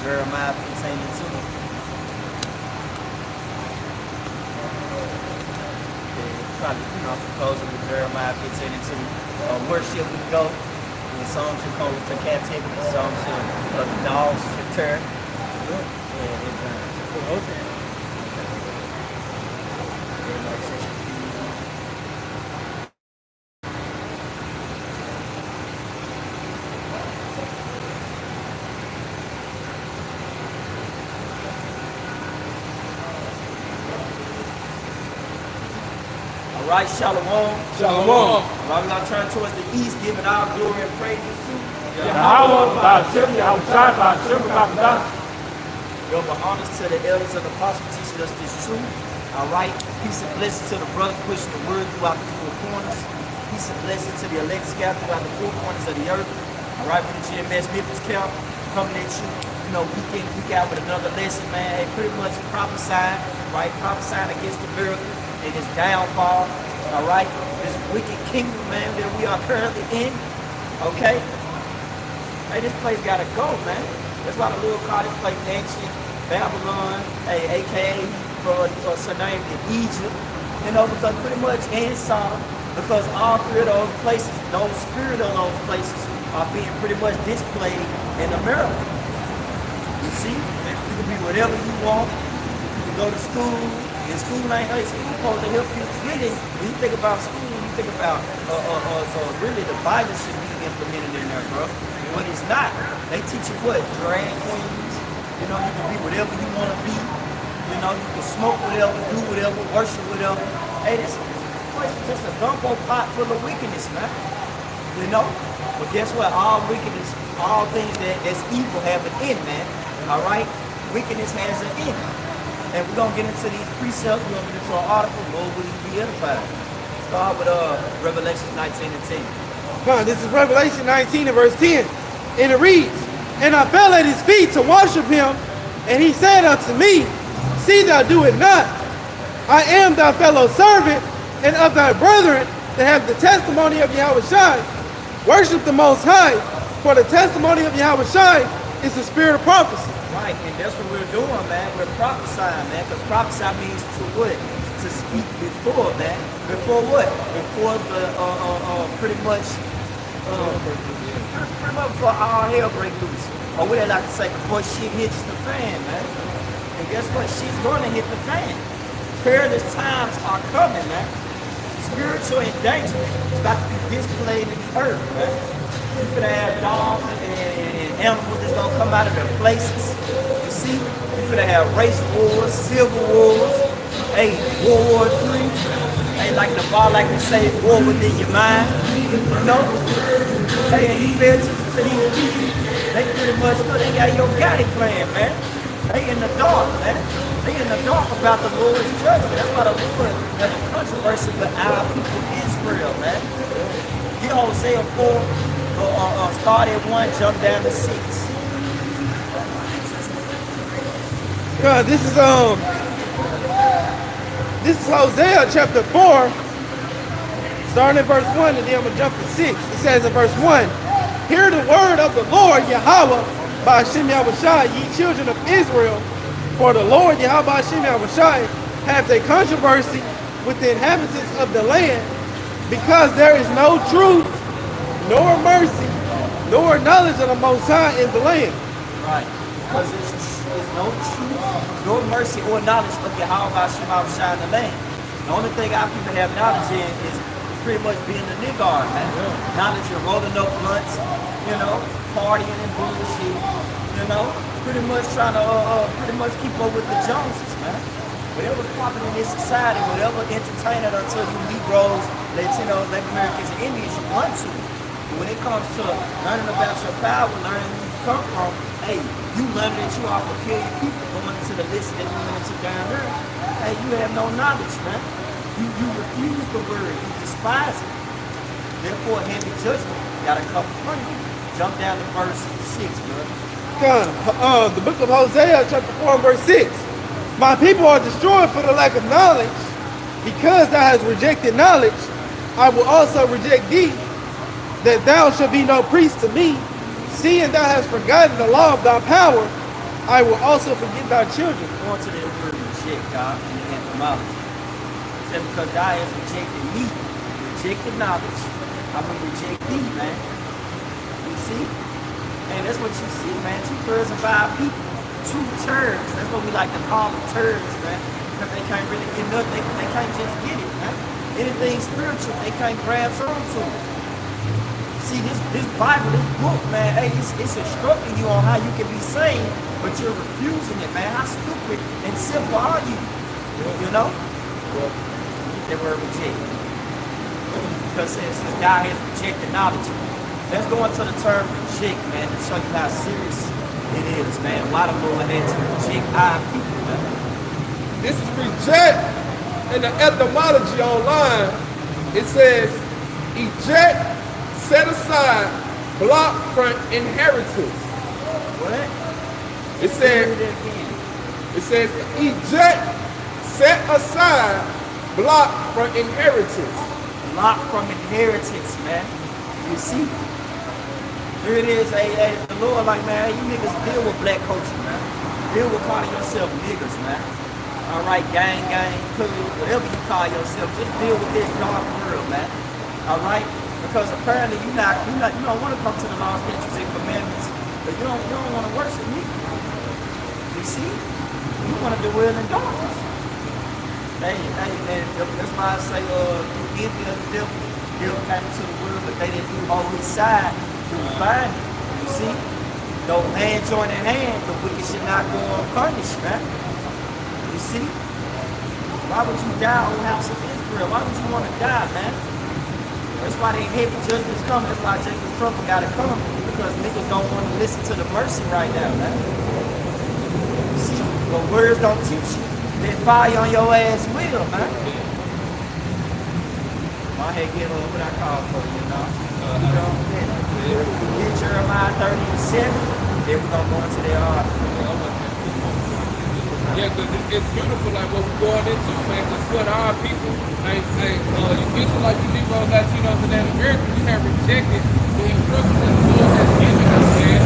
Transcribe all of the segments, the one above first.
Jeremiah 15:2. Probably, closing with Jeremiah 15:2. Worship we go. The songs should come to captivity. Songs should, the dogs should turn. Okay. All right, shalom. Shalom. All right, we're going to turn towards the east, giving our glory and praise to Yahweh, Ba'ashem, Yahushai, Ba'ashem, Ba'adah. Yo, but honors to the elders and apostles teaching us this truth. All right, peace and blessings to the brothers pushing the word throughout the four corners. Peace and blessings to the elect scattered throughout the four corners of the earth. All right, with the GMS Memphis camp coming at you, week in, week out with another lesson, man. Hey, pretty much prophesying, right? Prophesying against the miracle and its downfall. All right, this wicked kingdom, man, that we are currently in. Okay, hey, this place gotta go, man. That's why the Lord called this place ancient Babylon, hey, aka for name in Egypt. Because pretty much in Sodom, because all three of those places, those spirit of those places are being pretty much displayed in America. You see, you can be whatever you want. You can go to school. And school ain't supposed to help you. Really, when you think about school, you think about really the Bible should be implemented in there, bro. But it's not. They teach you what? Drag queens. You can be whatever you want to be. You can smoke whatever, do whatever, worship whatever. Hey, this place is just a gumbo pot full of wickedness, man. But guess what? All wickedness, all things that's evil have an end, man. All right? Wickedness has an end. And we're going to get into these precepts. We're going to get into an article. Lord, will you be edified? Start with Revelation 19 and 10. This is Revelation 19 and verse 10. And it reads, And I fell at his feet to worship him, and he said unto me, See thou do it not. I am thy fellow servant, and of thy brethren that have the testimony of Yahushai. Worship the Most High, for the testimony of Yahushai is the spirit of prophecy. Right, and that's what we're doing, man. We're prophesying, man, because prophesy means to what? To speak before, man. Before what? Before the, pretty much before all hell break loose. Or what they like to say, before shit hits the fan, man. And guess what? She's going to hit the fan. Perilous times are coming, man. Spiritual endangerment is about to be displayed in the earth, man. You're going to have dogs and animals that's going to come out of their places. You see? You're going to have race wars, civil wars, hey, World War III. Hey, like the bar, like they say, war within your mind. Hey, and you pay attention to these people. They pretty much know they got your Gotti plan, man. They in the dark, man. They in the dark about the Lord's judgment. That's why the Lord has a controversy with our people Israel, man. Get Hosea 4, start at 1, jump down to 6. This is Hosea chapter 4, starting at verse 1, and then I'm going to jump to 6. It says in verse 1, Hear the word of the Lord Yahweh, Ba'ashem Yahushai, ye children of Israel. For the Lord Yahweh Ba'ashem Yahushai hath a controversy with the inhabitants of the land, because there is no truth, nor mercy, nor knowledge of the Most High in the land. Right, because there's no truth, nor mercy, or knowledge of Yahweh Ba'ashem Yahushai in the land. The only thing our people have knowledge in is pretty much being the niggar, man. Knowledge of rolling up blunts, partying and bullshit, pretty much trying to pretty much keep up with the Joneses, man. Whatever's popular in this society, whatever entertainment until you Negroes, Latinos, Latin Americans, and Indians you want to. But when it comes to learning about your power, learning where you come from, hey, you learning that you are peculiar people going into the list that you went to down there. Hey, you have no knowledge, man. You refuse the word, you despise it. Therefore, heavy judgment gotta come upon you. Jump down to verse 6, bro. The book of Hosea, chapter 4, verse 6. My people are destroyed for the lack of knowledge. Because thou hast rejected knowledge, I will also reject thee, that thou shalt be no priest to me, seeing thou hast forgotten the law of thy power, I will also forget thy children. Going to the word reject, God, in the etymology. It said because thou hast rejected me, rejected knowledge, I will reject thee, man. You see? And that's what you see, man. 2/3 of our people, two turds. That's what we like to call them, turds, man. Because they can't really get nothing. They can't just get it, man. Anything spiritual, they can't grab onto it. See, this Bible, this book, man, hey, it's instructing you on how you can be saved, but you're refusing it, man. How stupid and simple are you? You know? They were rejected. Because since God has rejected knowledge, let's go into the term reject, man, to show you how serious it is, man. Why the Lord had to reject our people, man. This is reject. In the etymology online, it says eject, set aside, block from inheritance. What? It says eject, set aside, block from inheritance. Block from inheritance, man. You see? Here it is, the Lord like, man, you niggas deal with black culture, man. Deal with calling yourself niggers, man. All right, gang, cool, whatever you call yourself, just deal with this dark world, man. All right? Because apparently you don't want to come to the laws, statutes, and commandments, but you don't want to worship me. You see? You want to dwell in darkness. Hey, that's why I say, you envy of the devil. Devil came into the world, but they didn't do hold his side. You find it. You see? Though hand join in hand, the wicked should not go unpunished, man. You see? Why would you die, O house of Israel? Why would you want to die, man? That's why they heavy judgment's coming. That's why Jacob's trouble gotta come. Because niggas don't want to listen to the mercy right now, man. You see? But words don't teach you. They fire on your ass will, man. My head get on what I call for, you know. Get Jeremiah 30:7. Then we're gonna go into their heart. Yeah, because it's beautiful, like what we're going into, man, because what our people, you Israelites, you Negroes, Latinos, and Native Americans, we have rejected the instructions that the Lord has given us, man.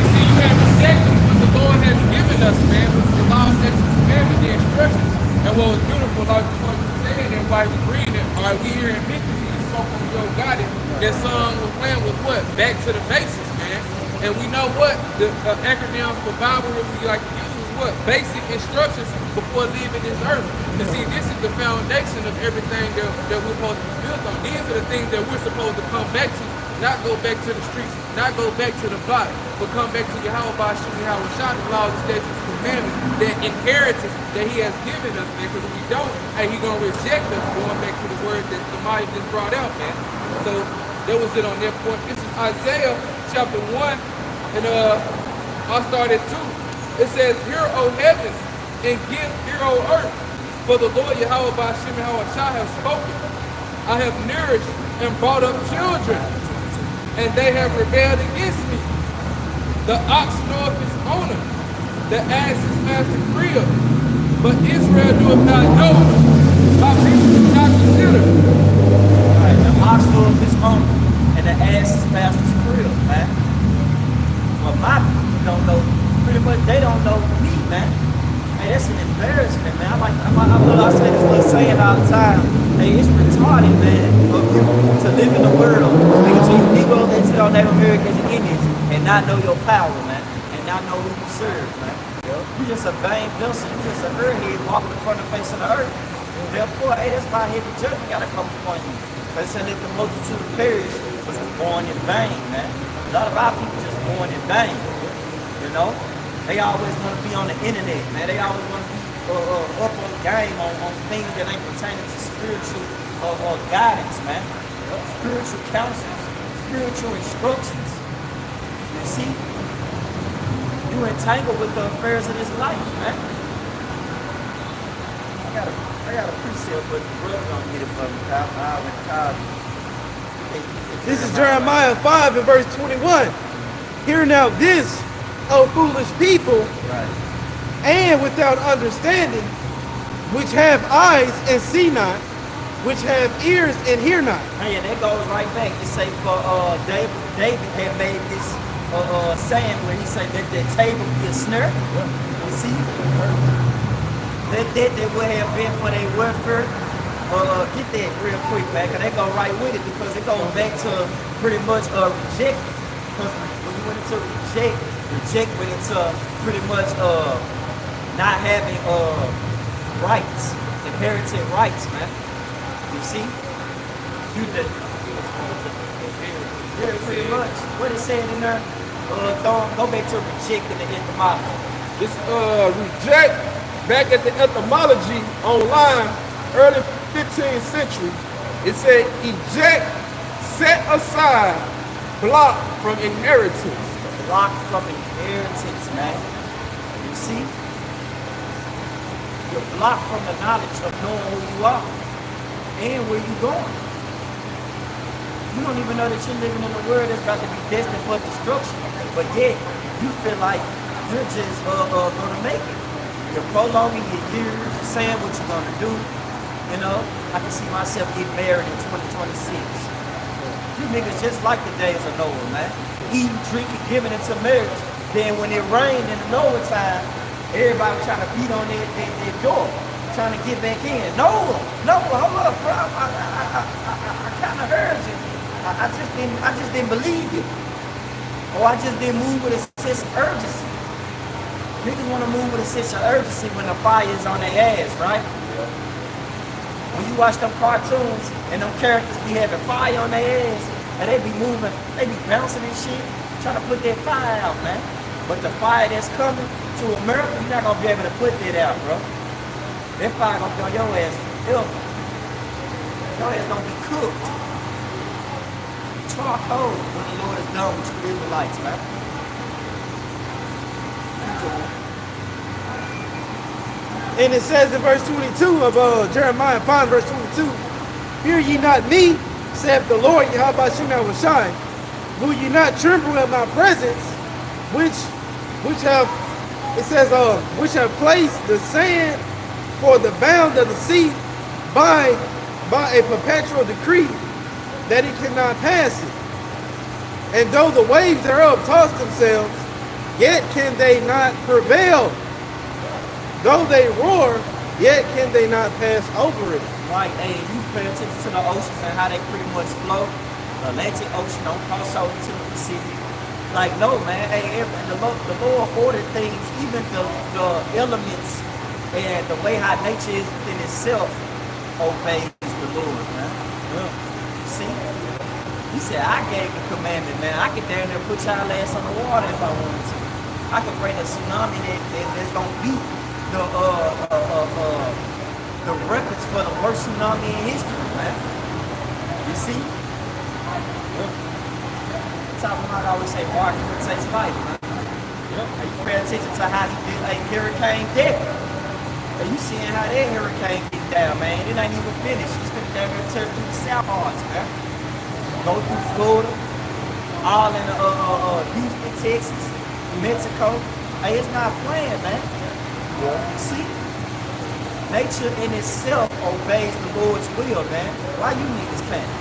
See, you have rejected what the Lord has given us, man, which is the law, statutes, commandments, the instructions. And what was beautiful, like what you said, and why we reading it, all right, we here in Memphis, you spoke on Yo Got It. That song was playing with what? Back to the basics, man. And we know what the acronym for Bible if we like to use is what? Basic instructions before leaving this earth. And see, this is the foundation of everything that we're supposed to be built on. These are the things that we're supposed to come back to. Not go back to the streets, not go back to the block, but come back to Yahweh by Yahweh Shah, the laws, statutes, and commandments, that inheritance that he has given us, man. Because if we don't, hey, he's going to reject us, going back to the word that the Maya just brought out, man. So that was it on that point. This is Isaiah chapter 1, and I'll start at 2. It says, "Hear, O heavens, and give ear, O earth, for the Lord Yahweh by Yahweh Shah has spoken. I have nourished and brought up children, and they have rebelled against me. The ox knoweth his owner, the ass his master's crib, but Israel doeth not know, my people do not consider." Right, the ox knoweth his owner, and the ass his master's crib, man. Well, my people don't know, pretty much they don't know me, man. Hey, that's an embarrassment, man. I say this little saying all the time. Hey, it's retarded, man, of you to live in the world, speaking to you Negroes, and to your Native Americans and Indians, and not know your power, man, and not know who you serve, man. You just a vain vessel. You just a earthhead walking in front of the face of the earth. And therefore, hey, that's why heavy judgment got to come upon you. They said that the multitude of perish was born in vain, man. A lot of our people just born in vain, you know. They always want to be on the internet, man. They always want to be up on game on things that ain't pertaining to spiritual guidance, man. Spiritual counsels, spiritual instructions. You see? You entangled with the affairs of this life, man. I got a precept, but the brother gonna get it for me. This is Jeremiah 5 and verse 21. Hear now this, O foolish people, Right. and without understanding, which have eyes and see not, which have ears and hear not. Hey, and that goes right back. It say for David had made this saying where he said that the table be a snare. You see? That would have been for their welfare. Get that real quick back, and that go right with it because it goes back to pretty much reject. Because when you went into reject went into pretty much not having rights, inherited rights, man. You see? You did. Yeah, pretty much. What it said in there? Go back to reject in the etymology. It's reject back at the etymology online, early 15th century. It said eject, set aside, block from inheritance. Block from inheritance, man. You see? You're blocked from the knowledge of knowing who you are and where you're going. You don't even know that you're living in a world that's about to be destined for destruction. But yet, you feel like you're just gonna make it. You're prolonging your years, you're saying what you're gonna do. You know, I can see myself getting married in 2026. You niggas just like the days of Noah, man. Eating, drinking, giving into marriage. Then when it rained in the Noah time, everybody was trying to beat on their door, trying to get back in. Noah, hold up, bro. I kind of heard you. I just didn't believe you. Or I just didn't move with a sense of urgency. Niggas want to move with a sense of urgency when the fire is on their ass, right? When you watch them cartoons and them characters be having fire on their ass and they be moving, they be bouncing and shit, trying to put that fire out, man. But the fire that's coming to America, you're not gonna be able to put that out, bro. That fire gonna be on your ass forever. Your ass gonna be cooked. Charcoal when the Lord is done with you Israelites, man. And it says in verse 22 of Jeremiah 5, verse 22, fear ye not me, saith the Lord, Yahweh Shem Yahushai. Will ye not tremble at my presence, which have, it says, which have placed the sand for the bound of the sea by a perpetual decree, that it cannot pass it. And though the waves thereof toss themselves, yet can they not prevail. Though they roar, yet can they not pass over it. Right, hey, you pay attention to the oceans and how they pretty much flow. The Atlantic Ocean don't cross over to the Pacific. Like, no, man, hey, the Lord ordered things, even the elements and the way how nature is within itself obeys the Lord, man. Yeah. See? He said, I gave the commandment, man. I could damn near put y'all ass on the water if I wanted to. I could bring a tsunami that's gonna beat the records for the worst tsunami in history, man. You see? Talking about, I always say, mark imitates life, man. And you pay attention to how he did a hurricane deck. And you seeing how that hurricane get down, man. It ain't even finished. It's been down there tear through the South Parts, man. Go through Florida, all in Houston, Texas, Mexico. Hey, it's not playing, man. You see? Nature in itself obeys the Lord's will, man. Why you niggas can't?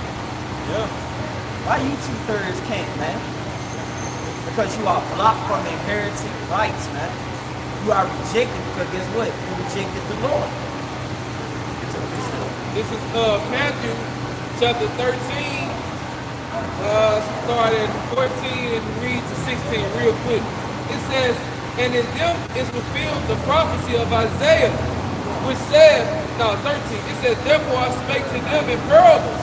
Yeah. Why you 2/3 can't, man? Because you are blocked from inherited rights, man. You are rejected because guess what? You rejected the Lord. This is Matthew chapter 13, start at 14 and read to 16 real quick. It says, and in them is fulfilled the prophecy of Isaiah, which says, 13, it says, therefore I spake to them in parables.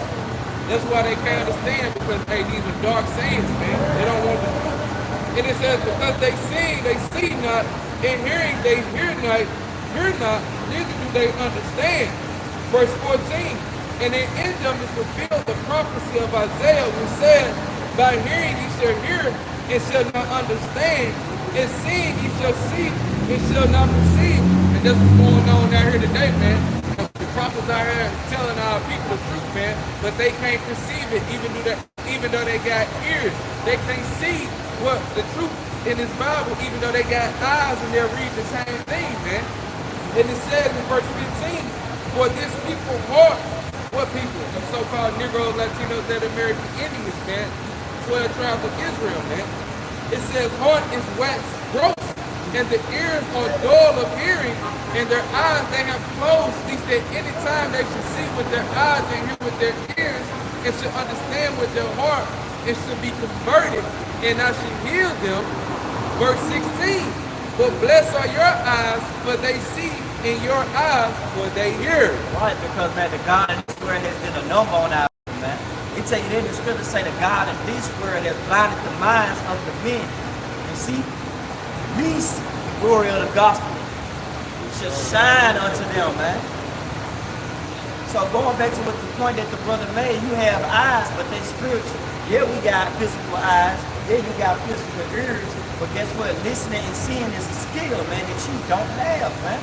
That's why they can't understand, because hey, these are dark sayings, man. They don't want the truth. And it says, because they see not, and hearing they hear not, neither do they understand. Verse 14, and in them is fulfilled the prophecy of Isaiah, which said, by hearing ye shall hear, and shall not understand, and seeing ye shall see, and shall not perceive. And that's what's going on out here today, man. The prophets out here telling our people the truth, man, but they can't perceive it, even though they got ears. They can't see what the truth in this Bible, even though they got eyes and they're reading the same thing, man. And it says in verse 15, for this people heart, what people? The so-called Negroes, Latinos, Native American Indians, man. 12 tribes of Israel, man. It says heart is waxed gross, and the ears are dull of hearing, and their eyes they have closed, lest that any time they should see with their eyes and hear with their ears, and should understand with their heart, and should be converted, and I should heal them. Verse 16, but blessed are your eyes, for they see, and your eyes, for they hear. Right, because man, the God in this world has been a number on our people, man. It tell you that the scripture say the God in this world has blinded the minds of the men. You see, least the glory of the gospel shall shine unto them, man. So going back to what the point that the brother made, you have eyes, but they spiritual. Yeah, we got physical eyes. Yeah, you got physical ears. But guess what? Listening and seeing is a skill, man, that you don't have, man.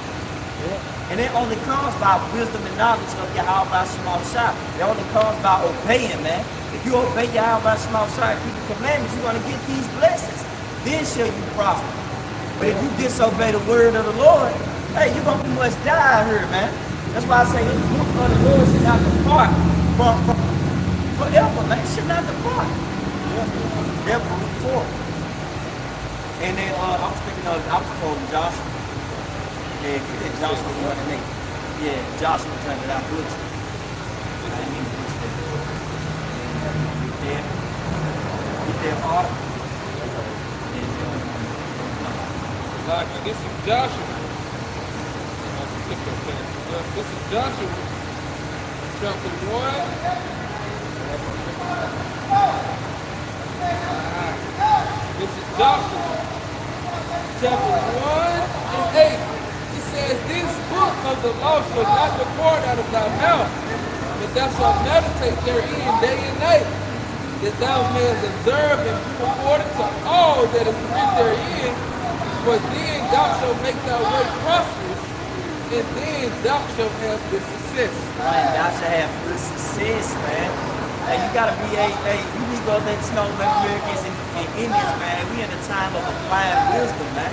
Yeah. And it only comes by wisdom and knowledge of Yahweh Shema Shai. It only comes by obeying, man. If you obey Yahweh Shema Shai and keep the commandments, you're going to get these blessings. Then shall you prosper. But if you disobey the word of the Lord, hey, you're going to pretty much die here, man. That's why I say the book of the Lord should not depart from forever, man. It should not depart. Yeah. Never before. And then I was thinking of, I was quoting Joshua. Yeah, Joshua 1:8. Yeah, Joshua turned it out good. I didn't mean to push that. Get that order. Like, this is Joshua. This is Joshua chapter 1. This is Joshua chapter 1:8. It says, this book of the law shall not depart out of thy mouth, but thou shalt meditate therein day and night, that thou mayest observe and do according to all that is written therein. For then thou shalt make thy way prosperous, and then thou shalt have good success. Right, thou shalt have good success, man. Hey, you gotta be you need to go let you know Americans and Indians, man. We in a time of applying wisdom, man.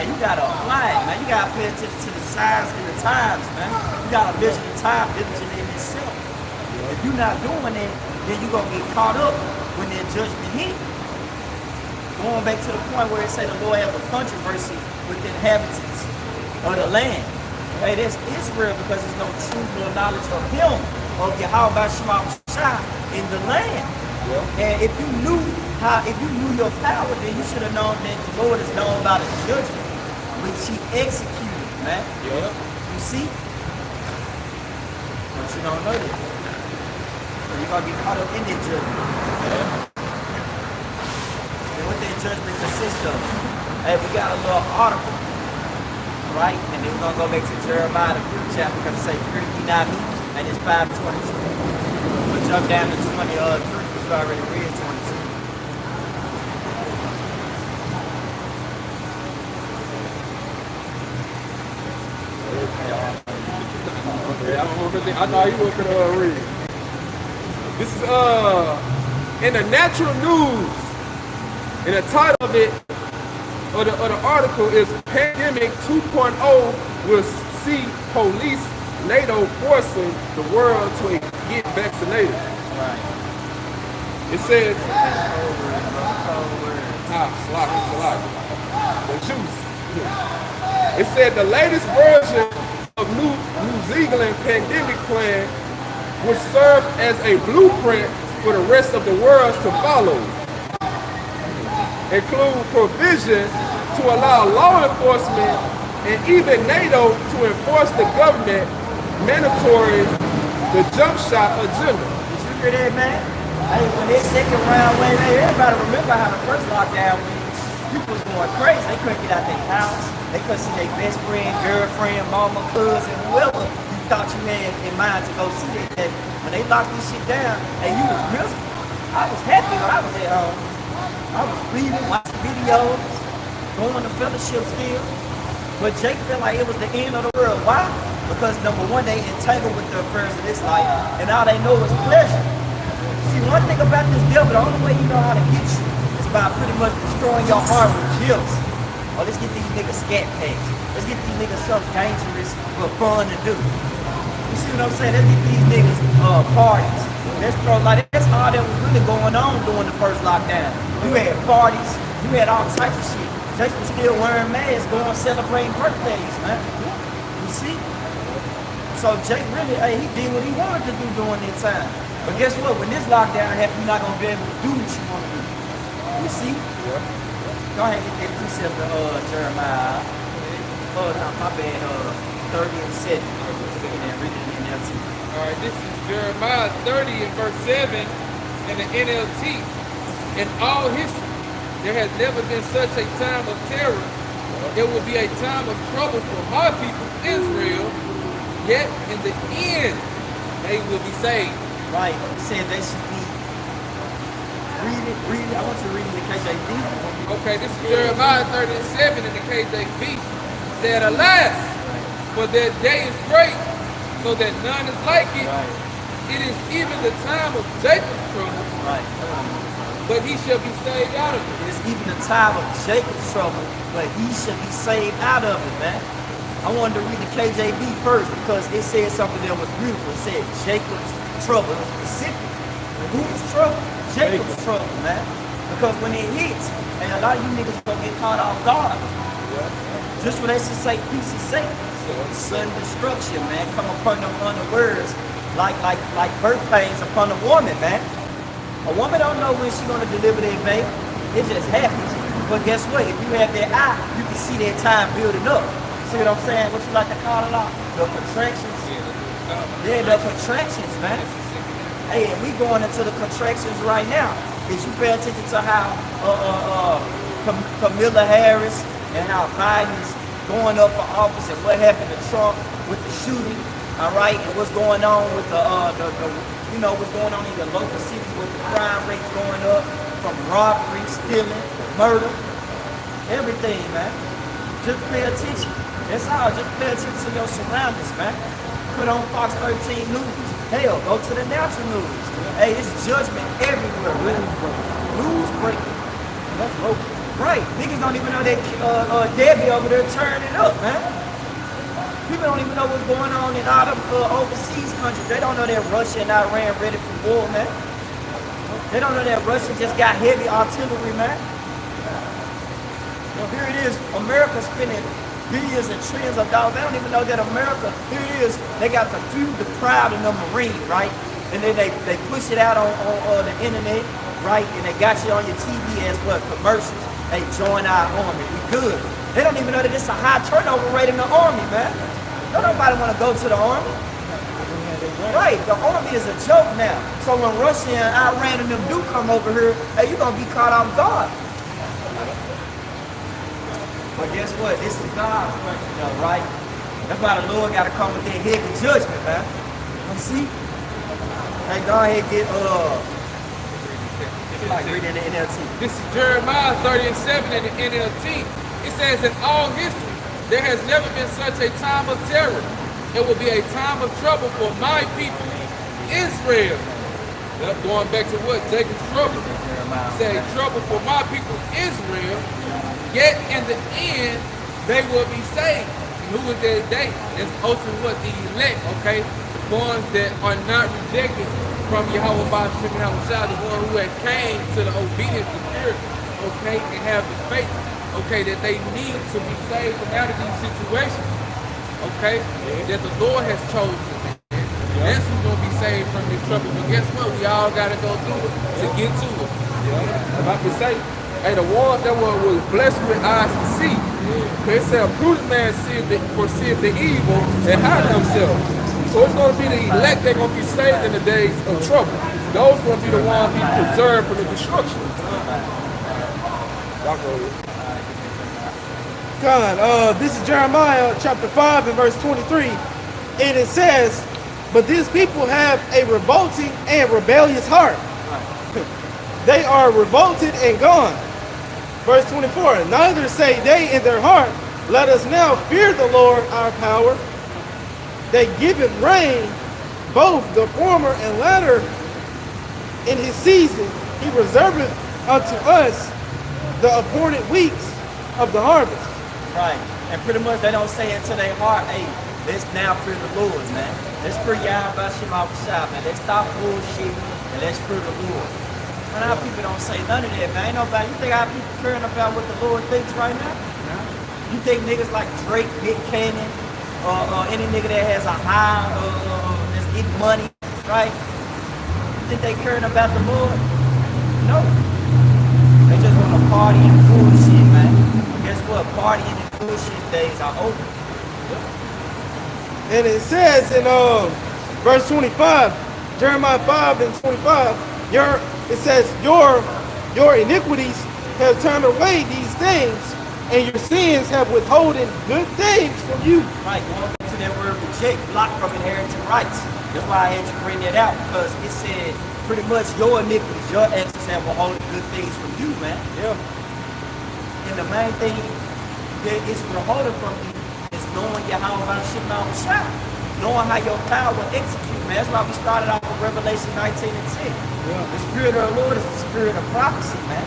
And you gotta apply it, man. You gotta pay attention to the signs and the times, man. You gotta measure the time diligently in itself. If you're not doing it, then you're gonna get caught up when that judgment hit. Going back to the point where it say the Lord have a controversy with the inhabitants of the land. Hey, that's Israel because there's no truth or knowledge of him, of Yahweh Shema Shai in the land. Yeah. And if you knew your power, then you should have known that the Lord is known by the judgment which he executed, man. Yeah. You see? But you don't know that. So you're gonna get caught up in that judgment. Yeah. And what that judgment consists of. Hey, we got a little article, right? And then we're gonna go back to Jeremiah the 5th chapter because it say, "Fear ye not me," and it's 5:22. We'll jump down to 23 because we already read 22. I know you were gonna read. This is in the natural news, and the title of it, or the article is Pandemic 2.0 will see police NATO forcing the world to get vaccinated. Right. It says the juice. It said the latest version of New Zealand pandemic plan would serve as a blueprint for the rest of the world to follow. Include provision to allow law enforcement and even NATO to enforce the government mandatory the jump shot agenda. Did you hear that, man? Hey, when this second round wave, hey, everybody remember how the first lockdown went. People was going crazy. They couldn't get out their house. They couldn't see their best friend, girlfriend, mama, cousin, whoever you thought you had in mind to go see that day. When they locked this shit down, and you was miserable. I was happy when I was at home. I was reading, watching videos, going to fellowship still. But Jake felt like it was the end of the world. Why? Because number one, they entangled with the affairs of this life, and all they know is pleasure. See, one thing about this devil, the only way you know how to get you is by pretty much destroying your heart with gifts. Oh, let's get these niggas scat packs. Let's get these niggas something dangerous but fun to do. You see what I'm saying? Let's get these niggas parties. That's all that was really going on during the first lockdown. You had parties, you had all types of shit. Jake was still wearing masks, going celebrating birthdays, man. You see? So Jake really, he did what he wanted to do during that time. But guess what? When this lockdown happens, you're not gonna be able to do what you want to do. You see? Yeah. Go ahead and get that precept of Jeremiah. No, my bad. 30 and 7. And read it in NLT. All right, this is Jeremiah 30 and verse 7 in the NLT. In all history, there has never been such a time of terror. It will be a time of trouble for my people, Israel. Yet in the end, they will be saved. Right. He said they should be. Read it. I want you to read it in the KJV. Okay, this is Jeremiah 37 in the KJV. Said, alas, for their day is great, so that none is like it. Right. It is even the time of Jacob's trouble. Right. But he shall be saved out of it. It is even the time of Jacob's trouble, but he shall be saved out of it, man. I wanted to read the KJV first because it said something that was beautiful. It said Jacob's trouble. It was specific. Whose trouble? Jacob's trouble, man. Because when it hits, and a lot of you niggas gonna get caught off guard. Yeah. Just when they should say peace and safety. Sudden destruction, man, come upon them unawares like birth pains upon a woman, man. A woman don't know when she's gonna deliver that baby. It just happens. But guess what? If you have that eye, you can see that time building up. See what I'm saying? What you like to call it out? The contractions. Yeah, the contractions, man. Hey, and we going into the contractions right now. Did you pay attention to how Kamala Harris and how Biden's going up for office and what happened to Trump with the shooting, all right, and what's going on with what's going on in the local cities with the crime rates going up from robbery, stealing, murder, everything, man. Just pay attention. That's all. Just pay attention to your surroundings, man. Put on Fox 13 News. Hell, go to the natural news. Hey, it's judgment everywhere, man. News breaking. That's local. Right. Niggas don't even know that Debbie over there turning up, man. People don't even know what's going on in all them overseas countries. They don't know that Russia and Iran ready for war, man. They don't know that Russia just got heavy artillery, man. Well, here it is. America spending billions and trillions of dollars. They don't even know that America, here it is, they got the few, the proud, and the Marine, right? And then they push it out on the internet, right? And they got you on your TV as what? Commercials. Hey, join our army. We good. They don't even know that it's a high turnover rate in the army, man. Don't nobody want to go to the army. Right, the army is a joke now. So when Russia and Iran and them do come over here, hey, you're going to be caught off guard. But guess what? This is God's country, though, right? That's why the Lord got to come with that heavy judgment, man. You see? Hey, go ahead and get, read in the NLT. This is Jeremiah 30 and 7 in the NLT. It says, in all history, there has never been such a time of terror. It will be a time of trouble for my people, Israel. Going back to what? Jacob's trouble. Say, trouble for my people, Israel. Yet in the end, they will be saved. And who is that they? It's also what? The elect, okay? The ones that are not rejected from Yahweh by Shem Yahweh, the one who had came to the obedience of spirit, okay, and have the faith, okay, that they need to be saved from out of these situations, okay, that the Lord has chosen. That's who's going to be saved from this trouble. But guess what? We all got to go through it to get to it. If I can say, hey, the ones that was blessed with eyes to see, they say a prudent man foreseeth the evil and hide themselves. So it's going to be the elect that are going to be saved in the days of trouble. Those are going to be the ones be preserved from the destruction. God, this is Jeremiah chapter 5 and verse 23. And it says, but these people have a revolting and rebellious heart. They are revolted and gone. Verse 24, neither say they in their heart, let us now fear the Lord our power. They giveth rain, both the former and latter in his season. He reserveth unto us the appointed weeks. of the harvest. Right. And pretty much they don't say into their heart, hey, let's now fear the Lord, man. Let's fear Yahweh Shema Shah, man. Let's stop bullshit and let's fear the Lord. Man, our people don't say none of that, man. Ain't nobody, you think our people caring about what the Lord thinks right now? You think niggas like Drake, Nick Cannon, or any nigga that has a high, that's getting money, right? You think they caring about the Lord? No. They just want to party and bullshit, man. Guess what? Partying and bullshit days are over. And it says in verse 25, Jeremiah 5 and 25, it says, your iniquities have turned away these things, and your sins have withholden good things from you. Right, going back to that word reject, block from inheriting rights. That's why I had you bring that out, because it said pretty much your iniquities, your actions have withholden good things from you, man. Yeah. And the main thing that is withholding from you is knowing Yahweh Shema Shah, knowing how your power will execute, man. That's why we started off with Revelation 19 and 10. Yeah. The Spirit of the Lord is the Spirit of prophecy, man.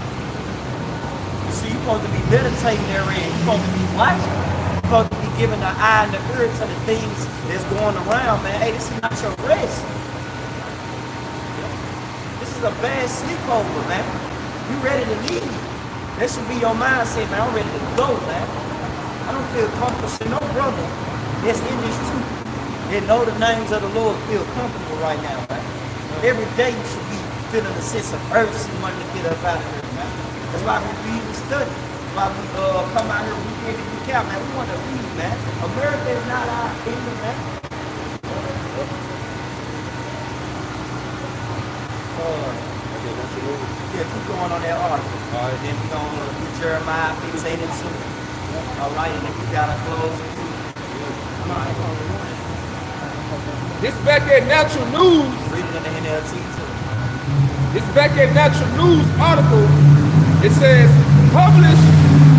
So you're supposed to be meditating therein. You're supposed to be watching. You're supposed to be giving the eye and the ear to the things that's going around, man. Hey, this is not your rest. This is a bad sleepover, man. You ready to leave. That should be your mindset, man. I'm ready to go, man. I don't feel comfortable. So no brother that's in this truth that know the names of the Lord feel comfortable right now, man. Every day you should be feeling a sense of urgency wanting to get up out of here, man. That's why we read and study. That's why we come out here week in and week out, man. We want to read, man. America is not our kingdom, man. Yeah, keep going on that article. All right. Then we're going to do Jeremiah 15 and 2. All right, and then we got to close it too. All right. This back at Natural News. Read it in the NLT too. This back at Natural News article. It says, published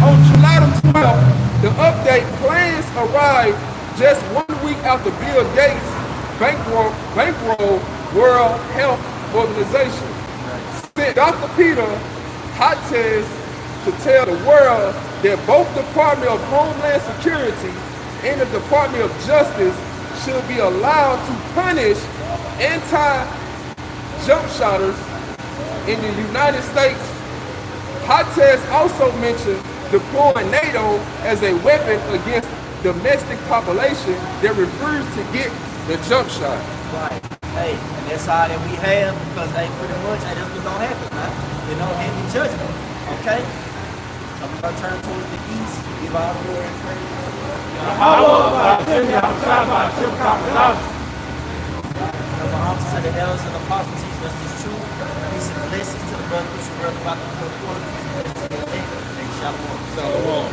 on July the 12th, the update plans arrived just 1 week after Bill Gates bankroll World Health Organization. Sent Dr. Peter Hotez to tell the world that both the Department of Homeland Security and the Department of Justice should be allowed to punish anti-jump shotters in the United States. Hotez also mentioned deploying NATO as a weapon against domestic population that refused to get the jump shot. Right. Hey, and that's all that we have because hey, pretty much hey, that's what's gonna happen, man. You know, hand the judgment. Okay? So we're gonna turn towards the east, give our glory and praise. To the elders and apostles, teach us this truth. Peace and blessings to the brothers who heard about the 4 quarters. Peace and blessings to the elect. Shalom.